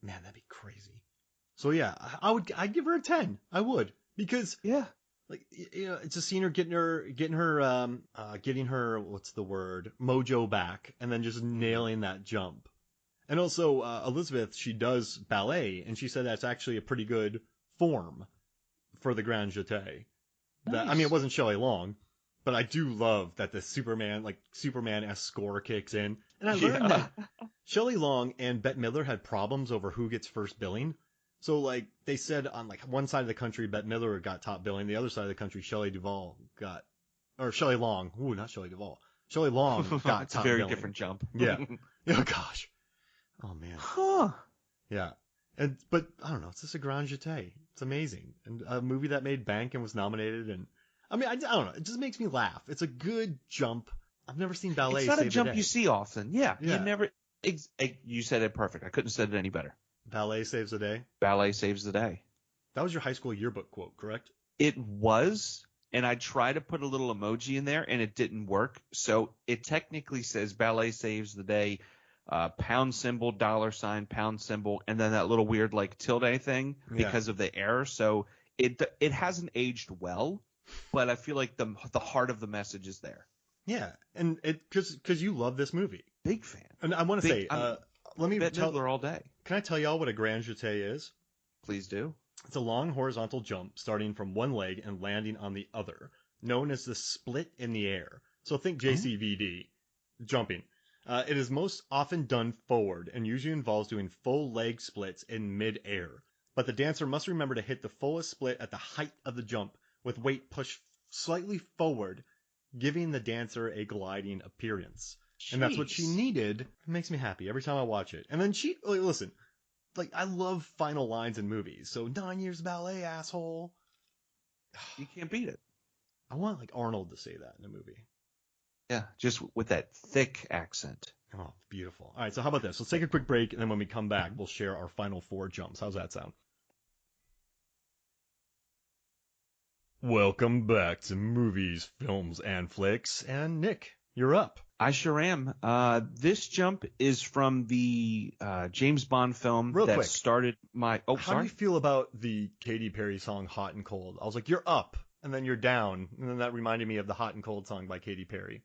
Man, that'd be crazy. So yeah, I'd give her a 10. I would. Because Yeah. like, you know, it's a scene her getting her what's the word, mojo back, and then just nailing that jump. And also Elizabeth, she does ballet, and she said that's actually a pretty good form for the Grand Jete. That, I mean, it Nice. wasn't Shelley Long, but I do love that the Superman-esque score kicks in. And I learned that Shelley Long and Bette Midler had problems over who gets first billing. So, like, they said on, like, one side of the country, Bette Midler got top billing. The other side of the country, Shelley Long. Ooh, not Shelley Duvall. Shelley Long got It's a top very billing. different jump. Yeah. Oh, gosh. Oh, man. Huh. Yeah. But, I don't know. It's just a Grand Jete. It's amazing. And a movie that made bank and was nominated. And, I mean, I don't know. It just makes me laugh. It's a good jump. I've never seen ballet It's not a save the jump day. you see often. Yeah. Yeah. You never. You said it perfect. I couldn't have said it any better. Ballet saves the day. Ballet saves the day. That was your high school yearbook quote, correct? It was, and I tried to put a little emoji in there, and it didn't work. So it technically says ballet saves the day, pound symbol, $, pound symbol, and then that little weird like tilde thing because of the error. So it hasn't aged well, but I feel like the heart of the message is there. Yeah, and because you love this movie. Big fan. And I want to say, let me Bette Midler all day. Can I tell y'all what a Grand Jete is? Please do. It's a long horizontal jump starting from one leg and landing on the other, known as the split in the air. So think JCVD, jumping. It is most often done forward and usually involves doing full leg splits in mid-air. But the dancer must remember to hit the fullest split at the height of the jump with weight pushed slightly forward, giving the dancer a gliding appearance. And that's what she needed. It makes me happy every time I watch it. And then listen, like, I love final lines in movies. So 9 years ballet, asshole. You can't beat it. I want, like, Arnold to say that in a movie. Yeah, just with that thick accent. Oh, beautiful. All right, so how about this? Let's take a quick break, and then when we come back, we'll share our final 4 jumps. How's that sound? Welcome back to Movies, Films, and Flicks. And Nick, you're up. I sure am. This jump is from the James Bond film that quick. started my... Oh, How do you feel about the Katy Perry song Hot and Cold? I was like, you're up, and then you're down. And then that reminded me of the Hot and Cold song by Katy Perry.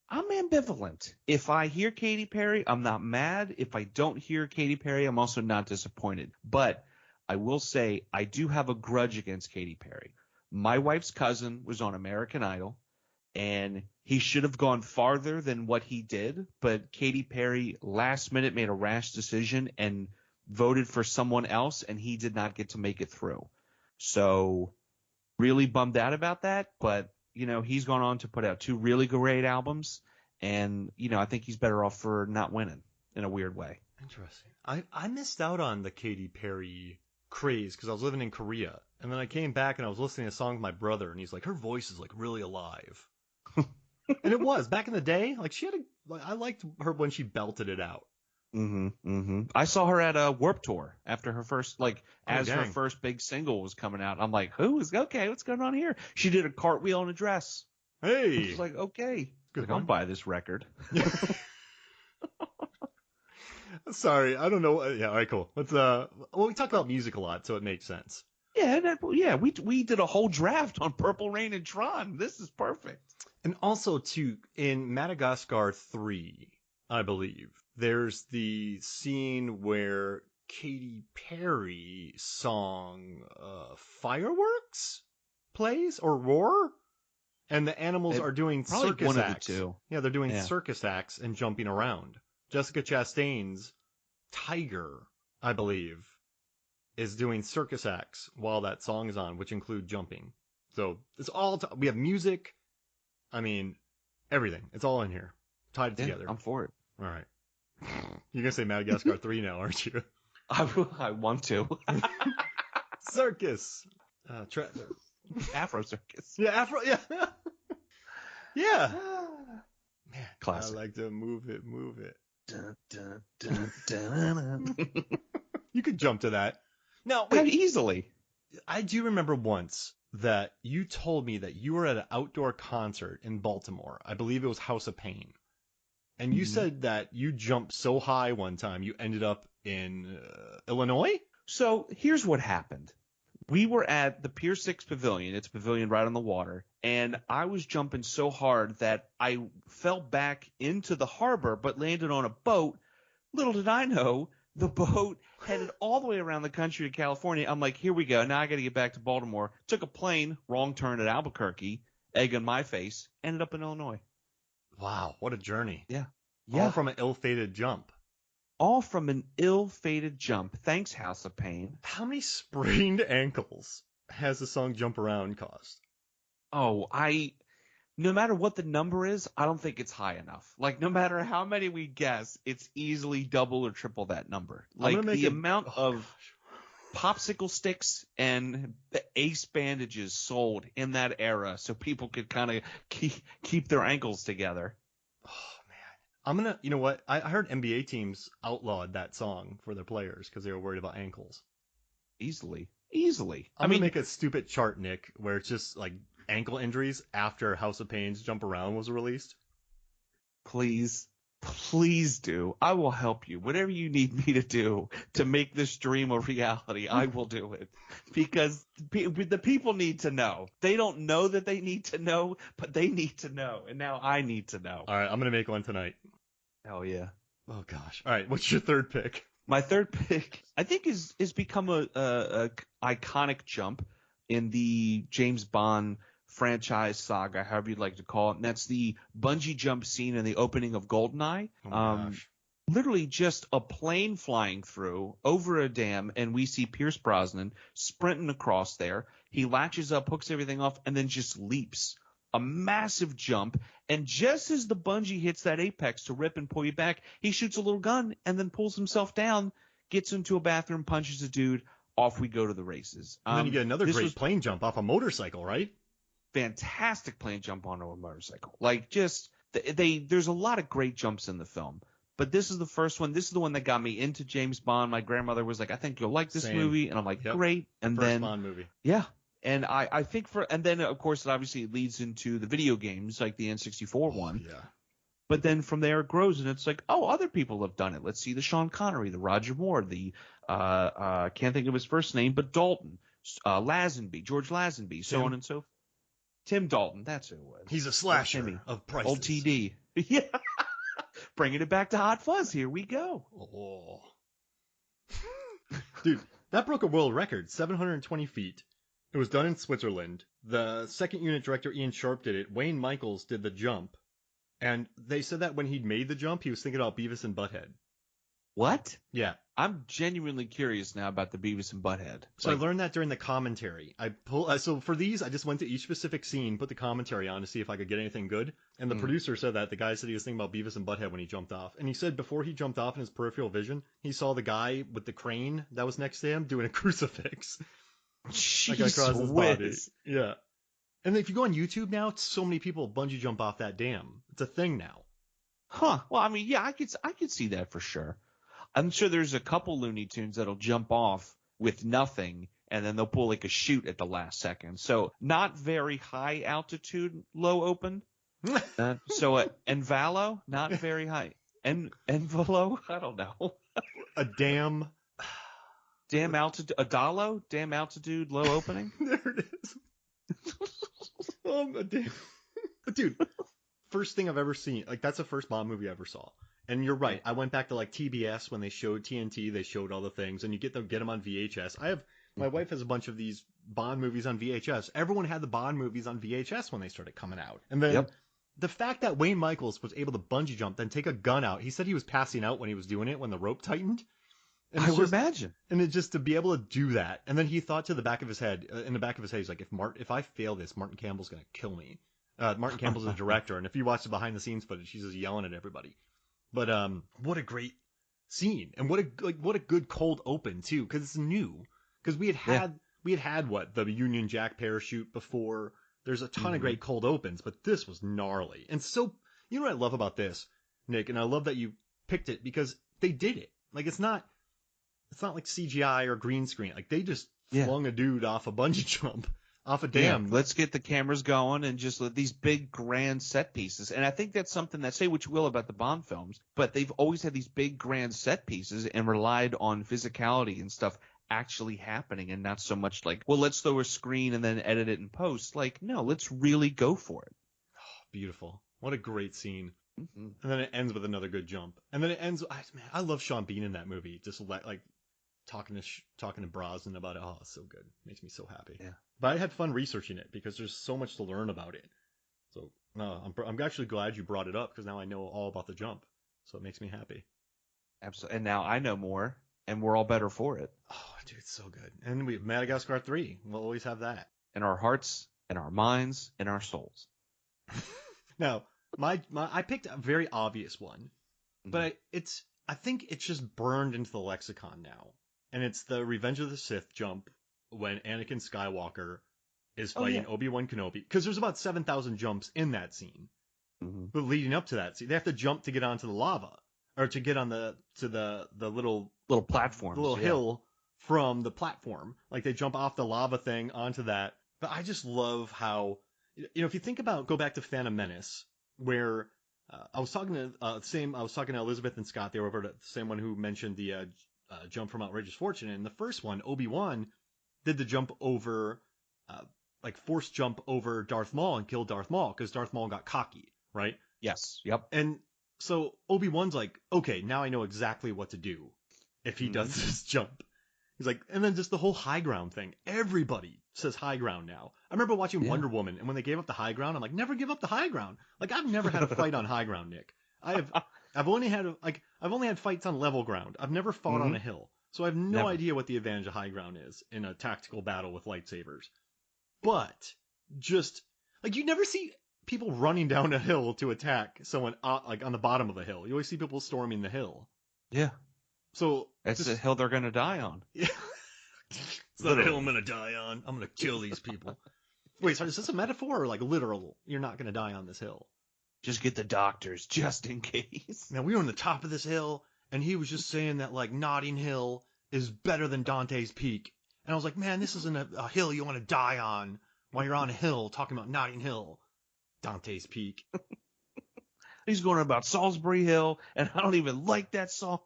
I'm ambivalent. If I hear Katy Perry, I'm not mad. If I don't hear Katy Perry, I'm also not disappointed. But I will say I do have a grudge against Katy Perry. My wife's cousin was on American Idol, and he should have gone farther than what he did. But Katy Perry last minute made a rash decision and voted for someone else, and he did not get to make it through. So really bummed out about that. But, you know, he's gone on to put out 2 really great albums. And, you know, I think he's better off for not winning in a weird way. Interesting. I missed out on the Katy Perry craze because I was living in Korea. And then I came back and I was listening to a song with my brother, and he's like, her voice is like really alive. And it was back in the day. Like I liked her when she belted it out. I saw her at a Warped Tour after her first, her dang. first big single was coming out. I'm like, what's going on here? She did a cartwheel in a dress. Hey. I was like, okay, Good I'll buy this record. Sorry, I don't know. Yeah, all right, cool. Let's we talk about music a lot, so it makes sense. Yeah, we did a whole draft on Purple Rain and Tron. This is perfect. And also, too, in Madagascar 3, I believe, there's the scene where Katy Perry's song Fireworks plays, or Roar, and the animals are doing circus one acts. Of the two. Yeah, they're doing circus acts and jumping around. Jessica Chastain's Tiger, I believe, is doing circus acts while that song is on, which include jumping. So it's all we have music. I mean, everything. It's all in here, tied together. I'm for it. All right. You're gonna say Madagascar 3 now, aren't you? I want to. Circus. Afro circus. Yeah, Afro. Yeah. Yeah. Man, classic. I like to move it. Dun, dun, dun, dun. You could jump to that. Now, wait, easily. I do remember once that you told me that you were at an outdoor concert in Baltimore. I believe it was House of Pain. And you said that you jumped so high one time, you ended up in Illinois? So here's what happened. We were at the Pier 6 Pavilion. It's a pavilion right on the water. And I was jumping so hard that I fell back into the harbor but landed on a boat. Little did I know, the boat headed all the way around the country to California. I'm like, here we go. Now I got to get back to Baltimore. Took a plane, wrong turn at Albuquerque, egg on my face, ended up in Illinois. Wow, what a journey. Yeah. All from an ill-fated jump. All from an ill-fated jump. Thanks, House of Pain. How many sprained ankles has the song Jump Around cost? Oh, no matter what the number is, I don't think it's high enough. Like, no matter how many we guess, it's easily double or triple that number. Like, the amount of popsicle sticks and ace bandages sold in that era so people could kind of keep their ankles together. Oh, man. You know what? I heard NBA teams outlawed that song for their players because they were worried about ankles. Easily. I'm going to make a stupid chart, Nick, where it's just like ankle injuries after House of Pain's Jump Around was released. Please do. I will help you. Whatever you need me to do to make this dream a reality, I will do it. Because the people need to know. They don't know that they need to know, but they need to know. And now I need to know. All right, I'm going to make one tonight. Hell yeah. Oh, gosh. All right, what's your third pick? My third pick, I think, is become a iconic jump in the James Bond franchise saga, however you'd like to call it, and that's the bungee jump scene in the opening of Goldeneye. Oh my gosh. Literally just a plane flying through over a dam, and we see Pierce Brosnan sprinting across there. He latches up, hooks everything off, and then just leaps. A massive jump, and just as the bungee hits that apex to rip and pull you back, he shoots a little gun and then pulls himself down, gets into a bathroom, punches a dude, off we go to the races. And then you get another great plane jump off a motorcycle, right? Fantastic plane jump onto a motorcycle. Like, just there's a lot of great jumps in the film, but this is the first one. This is the one that got me into James Bond. My grandmother was like, I think you'll like this movie, and I'm like, great. And first then Bond movie. Yeah. And I think and then of course it obviously leads into the video games like the N64 one. Yeah. But then from there it grows, and it's like, oh, other people have done it. Let's see the Sean Connery, the Roger Moore, the can't think of his first name, but Dalton, Lazenby, George Lazenby, so on and so forth. Tim Dalton, that's who it was. He's a slasher of prices. Old TD. Yeah. Bringing it back to Hot Fuzz. Here we go. Oh. Dude, that broke a world record, 720 feet. It was done in Switzerland. The second unit director, Ian Sharp, did it. Wayne Michaels did the jump. And they said that when he'd made the jump, he was thinking about Beavis and Butthead. What? Yeah. I'm genuinely curious now about the Beavis and Butthead. So I learned that during the commentary. So for these, I just went to each specific scene, put the commentary on to see if I could get anything good. And the producer said that. The guy said he was thinking about Beavis and Butthead when he jumped off. And he said before he jumped off in his peripheral vision, he saw the guy with the crane that was next to him doing a crucifix. Like across his body. Yeah. And if you go on YouTube now, so many people bungee jump off that dam. It's a thing now. Huh. Well, I mean, yeah, I could see that for sure. I'm sure there's a couple Looney Tunes that'll jump off with nothing, and then they'll pull like a chute at the last second. So not very high altitude, low open. Envalo, not very high. Envalo, I don't know. A dam. Dam altitude, a Dalo, dam altitude, low opening. There it is. A dam. Dude, first thing I've ever seen. Like, that's the first Bond movie I ever saw. And you're right. I went back to like TBS when they showed TNT. They showed all the things, and you get them on VHS. My wife has a bunch of these Bond movies on VHS. Everyone had the Bond movies on VHS when they started coming out. And then the fact that Wayne Michaels was able to bungee jump, then take a gun out. He said he was passing out when he was doing it when the rope tightened. And I would imagine. And it just to be able to do that. And then he thought to the back of his head, he's like, if I fail this, Martin Campbell's going to kill me. Martin Campbell's the director. And if you watch the behind the scenes footage, he's just yelling at everybody. But what a great scene, and what a good cold open too, because it's new. Because we had what, the Union Jack parachute before. There's a ton of great cold opens, but this was gnarly. And so, you know what I love about this, Nick, and I love that you picked it because they did it. Like it's not like CGI or green screen. Like they just flung a dude off a bungee jump. off a Yeah, dam. let's get the cameras going and just let these big grand set pieces. And I think that's something that, say what you will about the Bond films, but they've always had these big grand set pieces and relied on physicality and stuff actually happening, and not so much like, well, let's throw a screen and then edit it in post. Like, no, let's really go for it. Beautiful. What a great scene. Mm-hmm. And then it ends with another good jump. And then it ends. Man, I love Sean Bean in that movie. Just like talking to Brosnan about it. Oh, it's so good. Makes me so happy. Yeah. But I had fun researching it because there's so much to learn about it. So no, I'm actually glad you brought it up because now I know all about the jump. So it makes me happy. Absolutely. And now I know more, and we're all better for it. Oh, dude, it's so good. And we have Madagascar 3. We'll always have that. In our hearts, in our minds, in our souls. Now, I picked a very obvious one, but I think it's just burned into the lexicon now. And it's the Revenge of the Sith jump when Anakin Skywalker is fighting Obi-Wan Kenobi. Because there's about 7,000 jumps in that scene. Mm-hmm. But leading up to that scene, they have to jump to get onto the lava. Or to get on the little platform. The little hill from the platform. Like they jump off the lava thing onto that. But I just love how, if you think about, go back to Phantom Menace, where I was talking to Elizabeth and Scott. They were over to the same one who mentioned the jump from Outrageous Fortune. And in the first one, Obi-Wan did the jump over, forced jump over Darth Maul and killed Darth Maul because Darth Maul got cocky, right? Yes. Yep. And so Obi-Wan's like, okay, now I know exactly what to do if he does this jump. He's like, and then just the whole high ground thing. Everybody says high ground now. I remember watching Wonder Woman, and when they gave up the high ground, I'm like, never give up the high ground. Like, I've never had a fight on high ground, Nick. I've only had fights on level ground. I've never fought on a hill. So I have no idea what the advantage of high ground is in a tactical battle with lightsabers. But just like you never see people running down a hill to attack someone like on the bottom of a hill. You always see people storming the hill. Yeah. So that's the hill they're gonna die on. Yeah. It's not a hill I'm gonna die on. I'm gonna kill these people. Wait, sorry, is this a metaphor or like literal? You're not gonna die on this hill. Just get the doctors, just in case. Now we were on the top of this hill, and he was just saying that like Notting Hill is better than Dante's Peak. And I was like, man, this isn't a hill you want to die on while you're on a hill talking about Notting Hill, Dante's Peak. He's going about Salisbury Hill, and I don't even like that song.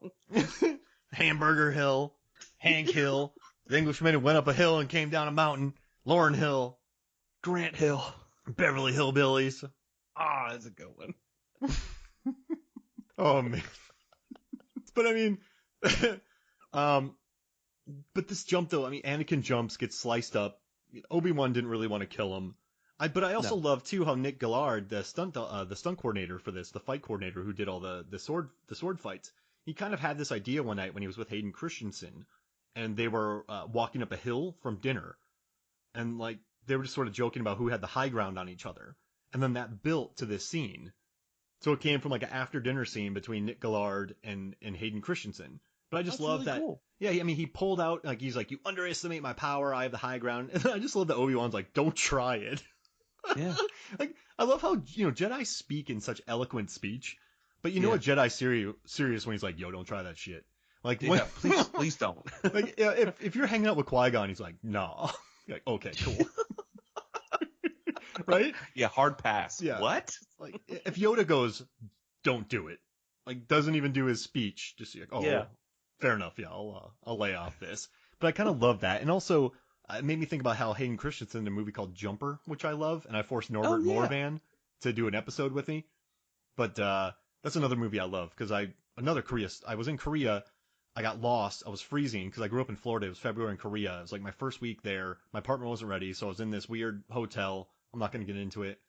Hamburger Hill, Hank Hill, the Englishman who went up a hill and came down a mountain, Lauryn Hill, Grant Hill, Beverly Hillbillies. Ah, that's a good one. Oh, man. But I mean, but this jump though, I mean, Anakin jumps, gets sliced up. Obi-Wan didn't really want to kill him. But I also love too how Nick Gillard, the stunt coordinator for this, the fight coordinator who did all the sword fights, he kind of had this idea one night when he was with Hayden Christensen, and they were walking up a hill from dinner, and like they were just sort of joking about who had the high ground on each other, and then that built to this scene. So it came from like an after dinner scene between Nick Gillard and Hayden Christensen. But I just love really that. Cool. Yeah, I mean, he pulled out like he's like, you underestimate my power. I have the high ground, and I just love that Obi-Wan's like, don't try it. Yeah. Like, I love how, Jedi speak in such eloquent speech, but you know what Jedi's serious when he's like, yo, don't try that shit. Like, please don't. Like, if you're hanging out with Qui-Gon, he's like, nah. You're like, okay, cool. Right? Yeah, hard pass. Yeah. What? Like, if Yoda goes, don't do it, like, doesn't even do his speech, just like, oh, yeah. Fair enough, yeah, I'll lay off this. But I kind of love that. And also, it made me think about how Hayden Christensen in a movie called Jumper, which I love, and I forced Norbert Morvan to do an episode with me. But that's another movie I love, because I was in Korea, I got lost, I was freezing, because I grew up in Florida, it was February in Korea, it was like my first week there, my apartment wasn't ready, so I was in this weird hotel, I'm not going to get into it.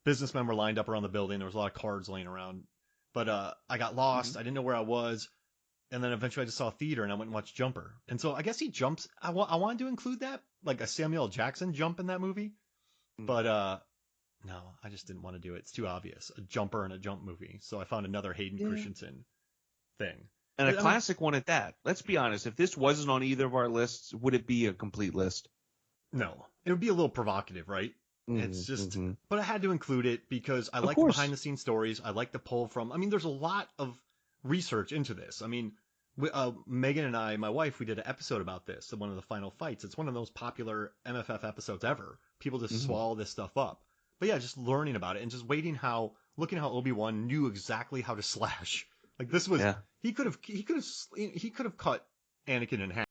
Businessmen were lined up around the building, there was a lot of cards laying around. But I got lost, I didn't know where I was. And then eventually I just saw a theater and I went and watched Jumper. And so I guess he jumps. I wanted to include that, like a Samuel L. Jackson jump in that movie. But no, I just didn't want to do it. It's too obvious. A jumper and a jump movie. So I found another Hayden Christensen thing. And a classic one at that. Let's be honest. If this wasn't on either of our lists, would it be a complete list? No. It would be a little provocative, right? It's just, but I had to include it because I like the behind the scenes stories. I like to pull from, I mean, there's a lot of research into this. I mean, Megan and I, my wife, we did an episode about this, one of the final fights. It's one of the most popular MFF episodes ever. People just swallow this stuff up. But yeah, just learning about it and just looking how Obi-Wan knew exactly how to slash. Like this was, he could have cut Anakin in half.